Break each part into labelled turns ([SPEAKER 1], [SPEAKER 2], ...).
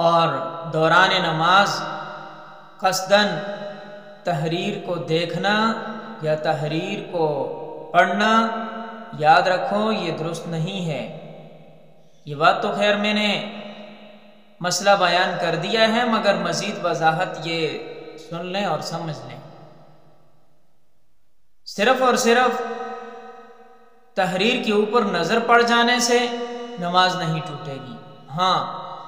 [SPEAKER 1] اور دوران نماز قصداً تحریر کو دیکھنا یا تحریر کو پڑھنا، یاد رکھو یہ درست نہیں ہے۔ یہ بات تو خیر میں نے مسئلہ بیان کر دیا ہے، مگر مزید وضاحت یہ سن لیں اور سمجھ لیں۔ صرف اور صرف تحریر کے اوپر نظر پڑ جانے سے نماز نہیں ٹوٹے گی۔ ہاں،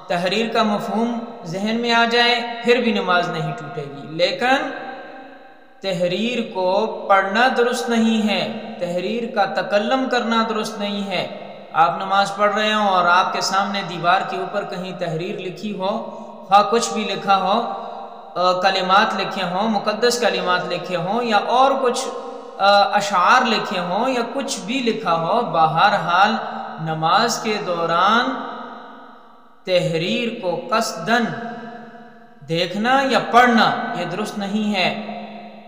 [SPEAKER 1] تحریر کا مفہوم ذہن میں آ جائے پھر بھی نماز نہیں ٹوٹے گی، لیکن تحریر کو پڑھنا درست نہیں ہے، تحریر کا تکلم کرنا درست نہیں ہے۔ آپ نماز پڑھ رہے ہوں اور آپ کے سامنے دیوار کے اوپر کہیں تحریر لکھی ہو، خواہ کچھ بھی لکھا ہو، کلمات لکھے ہوں، مقدس کلمات لکھے ہوں، یا اور کچھ اشعار لکھے ہوں، یا کچھ بھی لکھا ہو، بہرحال نماز کے دوران تحریر کو قصداً دیکھنا یا پڑھنا یہ درست نہیں ہے،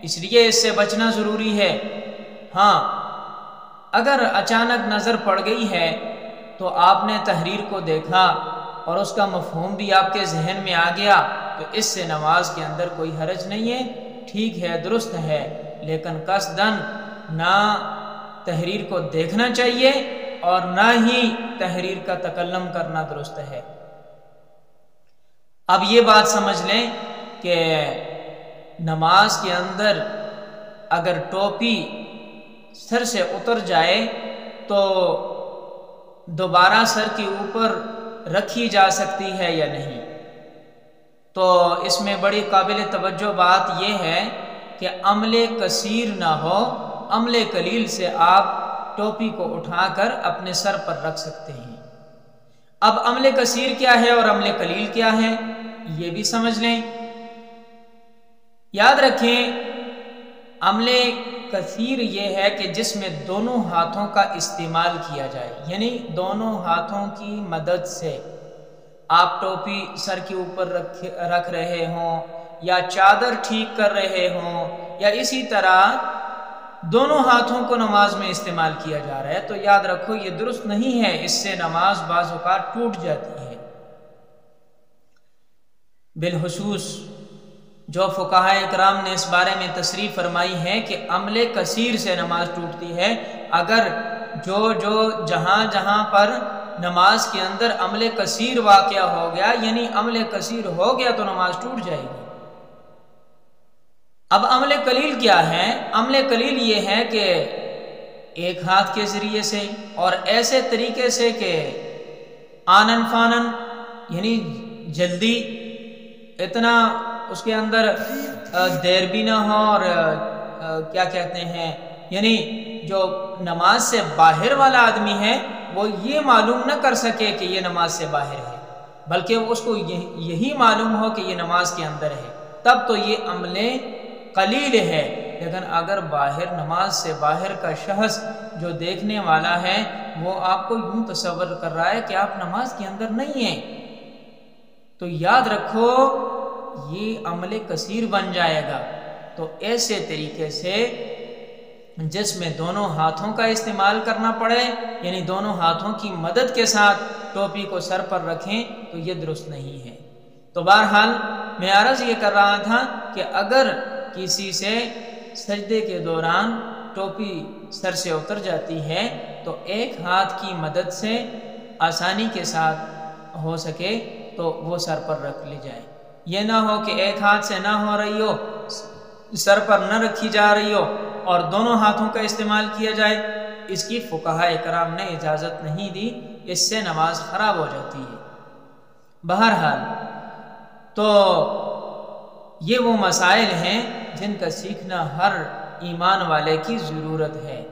[SPEAKER 1] اس لیے اس سے بچنا ضروری ہے۔ ہاں، اگر اچانک نظر پڑ گئی ہے تو آپ نے تحریر کو دیکھا اور اس کا مفہوم بھی آپ کے ذہن میں آ گیا تو اس سے نماز کے اندر کوئی حرج نہیں ہے، ٹھیک ہے، درست ہے، لیکن قصداً نہ تحریر کو دیکھنا چاہیے اور نہ ہی تحریر کا تکلم کرنا درست ہے۔ اب یہ بات سمجھ لیں کہ نماز کے اندر اگر ٹوپی سر سے اتر جائے تو دوبارہ سر کے اوپر رکھی جا سکتی ہے یا نہیں؟ تو اس میں بڑی قابل توجہ بات یہ ہے کہ عمل کثیر نہ ہو، عمل قلیل سے آپ ٹوپی کو اٹھا کر اپنے سر پر رکھ سکتے ہیں۔ اب عمل کثیر کیا ہے اور عمل قلیل کیا ہے یہ بھی سمجھ لیں۔ یاد رکھیں، عمل کثیر یہ ہے کہ جس میں دونوں ہاتھوں کا استعمال کیا جائے، یعنی دونوں ہاتھوں کی مدد سے آپ ٹوپی سر کے اوپر رکھ رہے ہوں یا چادر ٹھیک کر رہے ہوں، یا اسی طرح دونوں ہاتھوں کو نماز میں استعمال کیا جا رہا ہے، تو یاد رکھو یہ درست نہیں ہے، اس سے نماز بعض اوقات ٹوٹ جاتی ہے۔ بالخصوص جو فقہائے اکرام نے اس بارے میں تصریح فرمائی ہے کہ عمل کثیر سے نماز ٹوٹتی ہے۔ اگر جو جہاں پر نماز کے اندر عمل کثیر واقع ہو گیا، یعنی عمل کثیر ہو گیا، تو نماز ٹوٹ جائے گی۔ اب عمل قلیل کیا ہے؟ عمل قلیل یہ ہے کہ ایک ہاتھ کے ذریعے سے اور ایسے طریقے سے کہ آنن فانن، یعنی جلدی، اتنا اس کے اندر دیر بھی نہ ہو، اور کیا کہتے ہیں، یعنی جو نماز سے باہر والا آدمی ہے وہ یہ معلوم نہ کر سکے کہ یہ نماز سے باہر ہے، بلکہ اس کو یہی معلوم ہو کہ یہ نماز کے اندر ہے، تب تو یہ عمل قلیل ہے۔ لیکن اگر باہر، نماز سے باہر کا شخص جو دیکھنے والا ہے وہ آپ کو یوں تصور کر رہا ہے کہ آپ نماز کے اندر نہیں ہیں، تو یاد رکھو یہ عمل کثیر بن جائے گا۔ تو ایسے طریقے سے جس میں دونوں ہاتھوں کا استعمال کرنا پڑے، یعنی دونوں ہاتھوں کی مدد کے ساتھ ٹوپی کو سر پر رکھیں، تو یہ درست نہیں ہے۔ تو بہرحال میں عرض یہ کر رہا تھا کہ اگر کسی سے سجدے کے دوران ٹوپی سر سے اتر جاتی ہے تو ایک ہاتھ کی مدد سے آسانی کے ساتھ ہو سکے تو وہ سر پر رکھ لی جائے۔ یہ نہ ہو کہ ایک ہاتھ سے نہ ہو رہی ہو، سر پر نہ رکھی جا رہی ہو اور دونوں ہاتھوں کا استعمال کیا جائے، اس کی فقہائے کرام نے اجازت نہیں دی، اس سے نماز خراب ہو جاتی ہے۔ بہرحال تو یہ وہ مسائل ہیں جن کا سیکھنا ہر ایمان والے کی ضرورت ہے۔